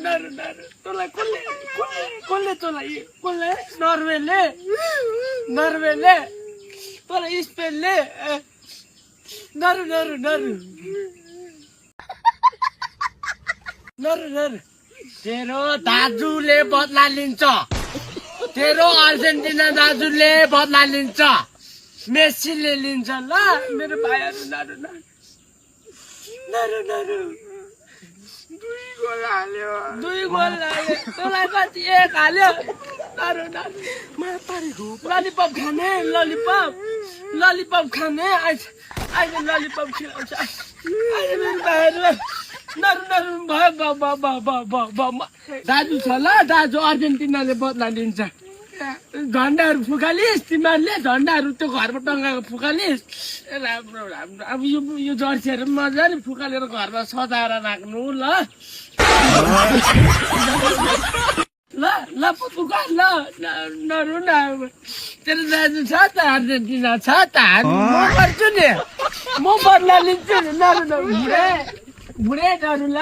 नरु नरु तँलाई कसले तँलाई कसले नर्वेले तँलाई स्पेनले नरु नरु नरु नरु नरु तेरो दाजुले बदला लिन्छ तेरो अर्जेन्टिना दाजुले बदला लिन्छ मेसीले लिन्छ ल मेरो भाइहरू नरु नरु नरु नरु दुई गोल हाल्यो तँलाई कति एक हाल्यो नरु नरु ललिपप खाने ललिपप खाने अहिले ललिपप खिलाउँछ अहिले मेरो भाइहरू नरु नरु भयो दाजु छ ल दाजु अर्जेन्टिनाले बदला लिन्छ झन्डाहरू फुकालिस् तिमीहरूले झन्डाहरू त्यो घरमा टङ्गाएको फुकालिस् राम्रो राम्रो अब यो जर्सीहरू मजाले फुकालेर घरमा सजाएर राख्नु ल ल ल फुका ल नरु न तेरो दाजु छ त अर्जेन्टिना छ त म गर्छु नि म बदला लिन्छु नि नरु न बुढे नरु ल